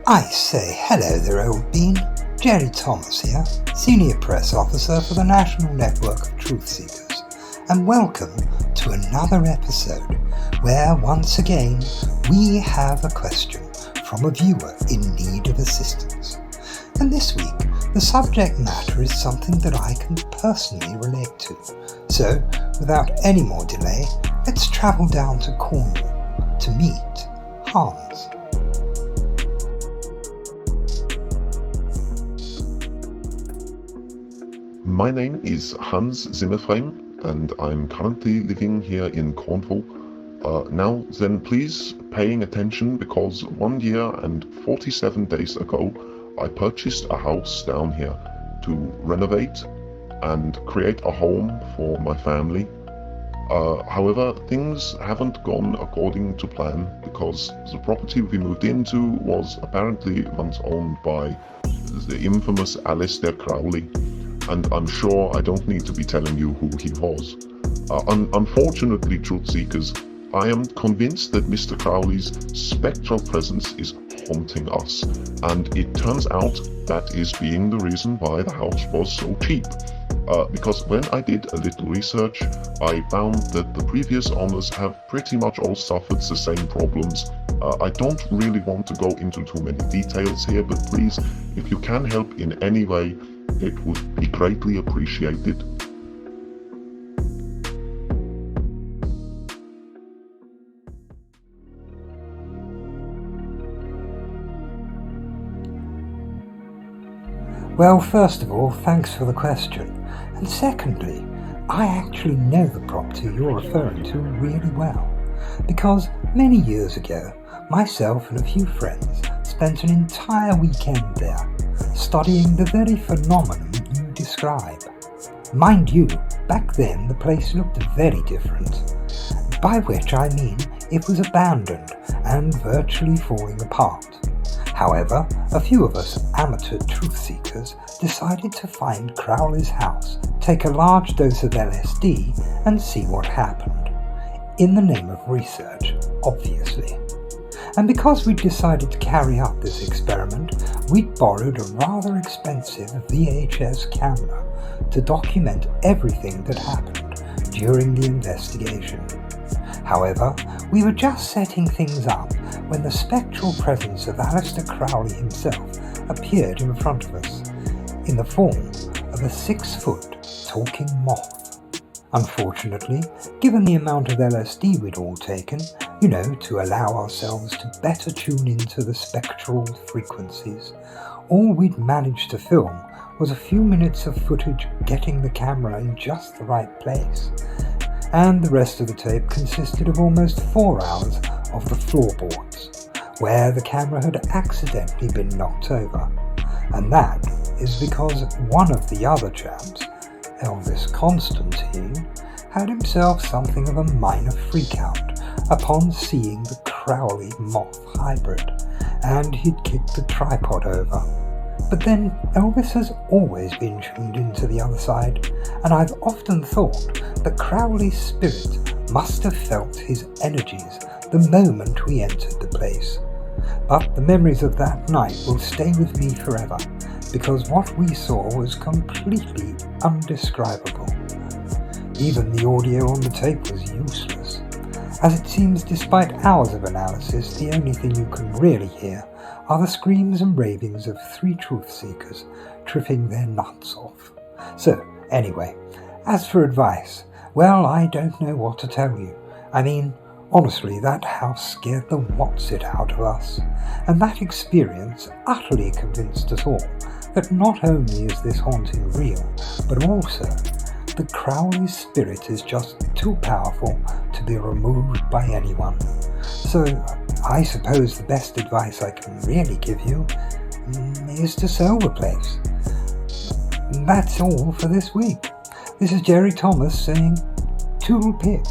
I say hello there, old bean. Gerry Thomas here, Senior Press Officer for the National Network of Truth Seekers, and welcome to another episode where once again we have a question from a viewer in need of assistance. And this week the subject matter is something that I can personally relate to. So without any more delay, let's travel down to Cornwall to meet Hans. My name is Hans Zimmerframe, and I'm currently living here in Cornwall. Now then, please paying attention, because 1 year and 47 days ago I purchased a house down here to renovate and create a home for my family. However, things haven't gone according to plan, because the property we moved into was apparently once owned by the infamous Alistair Crowley. And I'm sure I don't need to be telling you who he was. Unfortunately, truth seekers, I am convinced that Mr. Crowley's spectral presence is haunting us, and it turns out that is being the reason why the house was so cheap. Because when I did a little research, I found that the previous owners have pretty much all suffered the same problems. I don't really want to go into too many details here, but please, if you can help in any way, it would be greatly appreciated. Well, first of all, thanks for the question. And secondly, I actually know the property you're referring to really well. Because many years ago, myself and a few friends spent an entire weekend there, studying the very phenomenon you describe. Mind you, back then the place looked very different, by which I mean it was abandoned and virtually falling apart. However, a few of us amateur truth seekers decided to find Crowley's house, take a large dose of LSD and see what happened. In the name of research, obviously. And because we'd decided to carry out this experiment, we'd borrowed a rather expensive VHS camera to document everything that happened during the investigation. However, we were just setting things up when the spectral presence of Alistair Crowley himself appeared in front of us, in the form of a 6-foot talking moth. Unfortunately, given the amount of LSD we'd all taken, to allow ourselves to better tune into the spectral frequencies, all we'd managed to film was a few minutes of footage getting the camera in just the right place, and the rest of the tape consisted of almost 4 hours of the floorboards, where the camera had accidentally been knocked over. And that is because one of the other chaps, Elvis Constantine, had himself something of a minor freakout upon seeing the Crowley moth hybrid, and he'd kicked the tripod over. But then Elvis has always been tuned into the other side, and I've often thought that Crowley's spirit must have felt his energies the moment we entered the place. But the memories of that night will stay with me forever, because what we saw was completely undescribable. Even the audio on the tape was useless, as it seems despite hours of analysis, the only thing you can really hear are the screams and ravings of 3 truth seekers tripping their nuts off. So, anyway, as for advice, well, I don't know what to tell you. I mean, honestly, that house scared the what's-it out of us, and that experience utterly convinced us all that not only is this haunting real, but also the Crowley spirit is just too powerful to be removed by anyone. So I suppose the best advice I can really give you is to sell the place. That's all for this week. This is Gerry Thomas saying toodle pip.